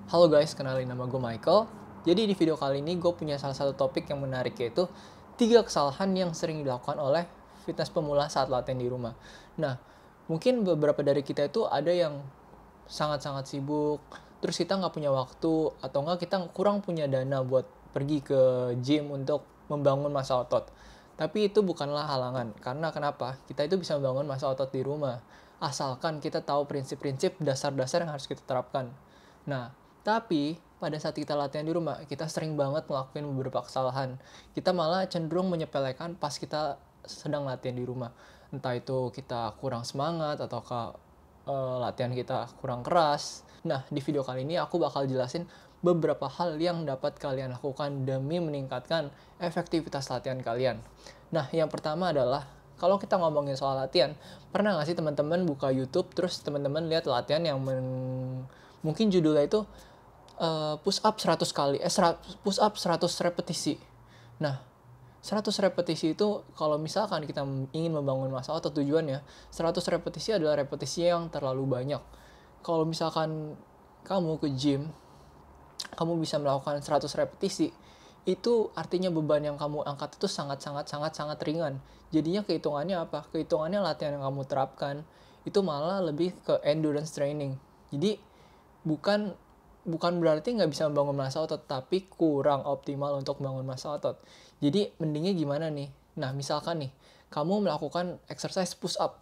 Halo guys, kenalin nama gue Michael. Jadi di video kali ini gue punya salah satu topik yang menarik, yaitu 3 kesalahan yang sering dilakukan oleh fitness pemula saat latihan di rumah. Nah, mungkin beberapa dari kita itu ada yang sangat-sangat sibuk, terus kita nggak punya waktu, atau nggak kita kurang punya dana buat pergi ke gym untuk membangun massa otot. Tapi itu bukanlah halangan, karena kenapa? Kita itu bisa membangun massa otot di rumah, asalkan kita tahu prinsip-prinsip dasar-dasar yang harus kita terapkan. Nah, tapi pada saat kita latihan di rumah, kita sering banget ngelakuin beberapa kesalahan. Kita malah cenderung menyepelekan pas kita sedang latihan di rumah. Entah itu kita kurang semangat atau latihan kita kurang keras. Nah, di video kali ini aku bakal jelasin beberapa hal yang dapat kalian lakukan demi meningkatkan efektivitas latihan kalian. Nah, yang pertama adalah kalau kita ngomongin soal latihan, pernah nggak sih teman-teman buka YouTube terus teman-teman lihat latihan yang mungkin judulnya itu push up 100 kali, push up 100 repetisi. Nah, 100 repetisi itu kalau misalkan kita ingin membangun massa otot, tujuannya 100 repetisi adalah repetisi yang terlalu banyak. Kalau misalkan kamu ke gym, kamu bisa melakukan 100 repetisi, itu artinya beban yang kamu angkat itu sangat ringan. Jadinya kehitungannya apa? Kehitungannya latihan yang kamu terapkan itu malah lebih ke endurance training. Jadi bukan berarti nggak bisa membangun massa otot, tapi kurang optimal untuk membangun massa otot. Jadi mendingnya gimana nih? Nah, misalkan nih, kamu melakukan exercise push up.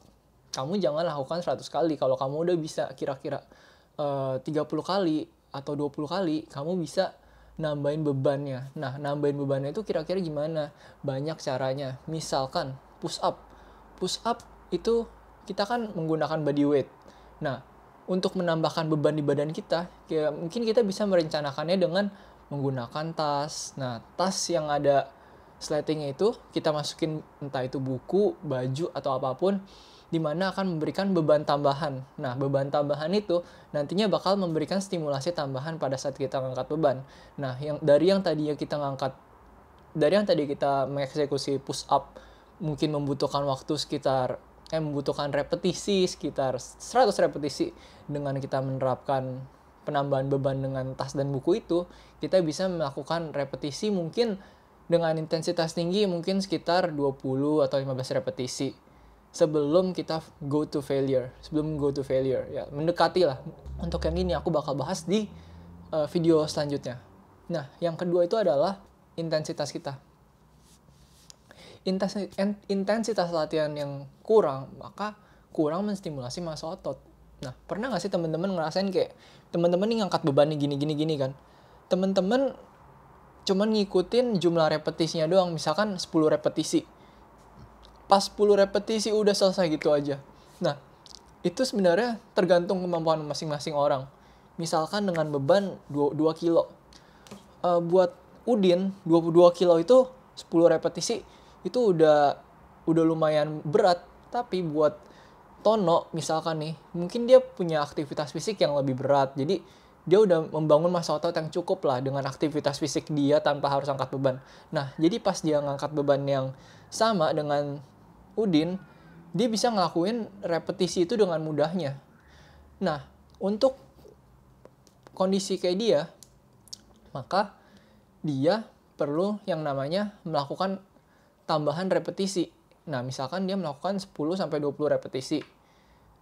Kamu jangan lakukan 100 kali. Kalau kamu udah bisa kira-kira 30 kali atau 20 kali, kamu bisa nambahin bebannya. Nah, nambahin bebannya itu kira-kira gimana? Banyak caranya. Misalkan push up. Push up itu kita kan menggunakan body weight. Nah, untuk menambahkan beban di badan kita, mungkin kita bisa merencanakannya dengan menggunakan tas. Nah, tas yang ada sletingnya itu kita masukin entah itu buku, baju, atau apapun, dimana akan memberikan beban tambahan. Nah, beban tambahan itu nantinya bakal memberikan stimulasi tambahan pada saat kita ngangkat beban. Nah, dari yang tadi kita mengeksekusi push up mungkin membutuhkan waktu membutuhkan repetisi sekitar 100 repetisi. Dengan kita menerapkan penambahan beban dengan tas dan buku itu, kita bisa melakukan repetisi mungkin dengan intensitas tinggi mungkin sekitar 20 atau 15 repetisi sebelum kita go to failure. Ya, mendekati lah. Untuk yang ini aku bakal bahas di video selanjutnya. Nah, yang kedua itu adalah intensitas kita. Intensitas latihan yang kurang, maka kurang menstimulasi massa otot. Nah, pernah nggak sih teman-teman ngerasain kayak teman-teman nih ngangkat beban nih gini kan? Teman-teman cuman ngikutin jumlah repetisinya doang, misalkan 10 repetisi. Pas 10 repetisi udah selesai gitu aja. Nah, itu sebenarnya tergantung kemampuan masing-masing orang. Misalkan dengan beban 2 kilo. Buat Udin, 22 kilo itu 10 repetisi itu udah lumayan berat. Tapi buat Tono misalkan nih, mungkin dia punya aktivitas fisik yang lebih berat, jadi dia udah membangun massa otot yang cukup lah dengan aktivitas fisik dia tanpa harus angkat beban. Nah, jadi pas dia ngangkat beban yang sama dengan Udin, dia bisa ngelakuin repetisi itu dengan mudahnya. Nah, untuk kondisi kayak dia, maka dia perlu yang namanya melakukan tambahan repetisi. Nah, misalkan dia melakukan 10-20 repetisi.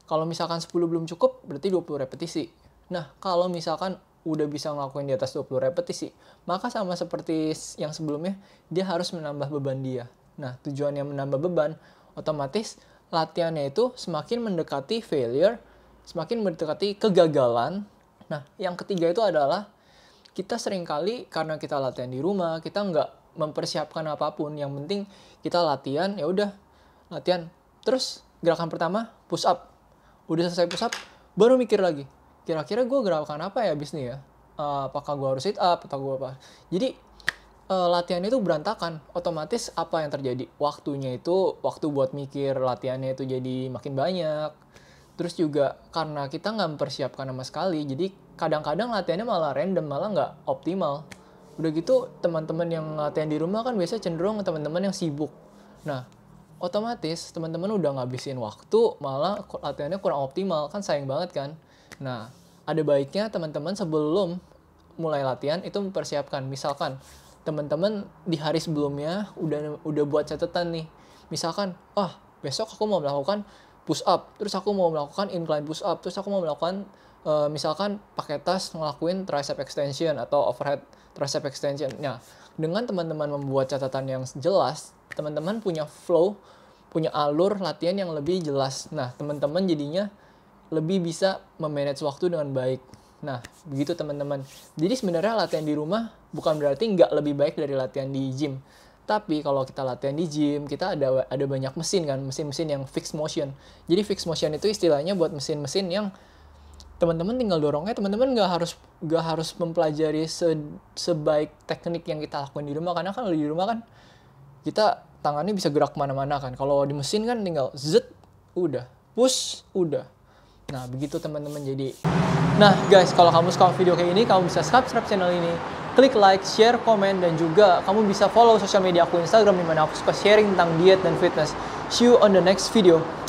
Kalau misalkan 10 belum cukup, berarti 20 repetisi. Nah, kalau misalkan udah bisa ngelakuin di atas 20 repetisi, maka sama seperti yang sebelumnya, dia harus menambah beban dia. Nah, tujuannya menambah beban, otomatis latihannya itu semakin mendekati failure, semakin mendekati kegagalan. Nah, yang ketiga itu adalah kita seringkali karena kita latihan di rumah, kita nggak mempersiapkan apapun. Yang penting kita latihan, ya udah latihan. Terus gerakan pertama push up. Udah selesai push up, baru mikir lagi. Kira-kira gue gerakan apa ya abis nih ya? Apakah gue harus sit up atau gue apa? Jadi latihan itu berantakan. Otomatis apa yang terjadi? Waktu buat mikir latihannya itu jadi makin banyak. Terus juga karena kita nggak mempersiapkan sama sekali, jadi kadang-kadang latihannya malah random, malah nggak optimal. Udah gitu teman-teman yang latihan di rumah kan biasanya cenderung teman-teman yang sibuk. Nah, otomatis teman-teman udah ngabisin waktu, malah latihannya kurang optimal, kan sayang banget kan. Nah, ada baiknya teman-teman sebelum mulai latihan itu mempersiapkan. Misalkan teman-teman di hari sebelumnya udah buat catatan nih. Misalkan, besok aku mau melakukan push up, terus aku mau melakukan incline push up, terus aku mau melakukan misalkan pakai tas ngelakuin tricep extension atau overhead tricep extension. Nah, dengan teman-teman membuat catatan yang jelas, teman-teman punya flow, punya alur latihan yang lebih jelas. Nah, teman-teman jadinya lebih bisa memanage waktu dengan baik. Nah, begitu teman-teman. Jadi sebenarnya latihan di rumah bukan berarti nggak lebih baik dari latihan di gym. Tapi kalau kita latihan di gym, kita ada banyak mesin kan, mesin-mesin yang fixed motion. Jadi fixed motion itu istilahnya buat mesin-mesin yang teman-teman tinggal dorongnya, teman-teman nggak harus mempelajari sebaik teknik yang kita lakukan di rumah. Karena kan di rumah kan kita tangannya bisa gerak kemana-mana kan. Kalau di mesin kan tinggal zet, udah, push, udah. Nah, begitu teman-teman jadi. Nah, guys, kalau kamu suka video kayak ini, kamu bisa subscribe channel ini, klik like, share, komen, dan juga kamu bisa follow sosial media aku Instagram di mana aku suka sharing tentang diet dan fitness. See you on the next video.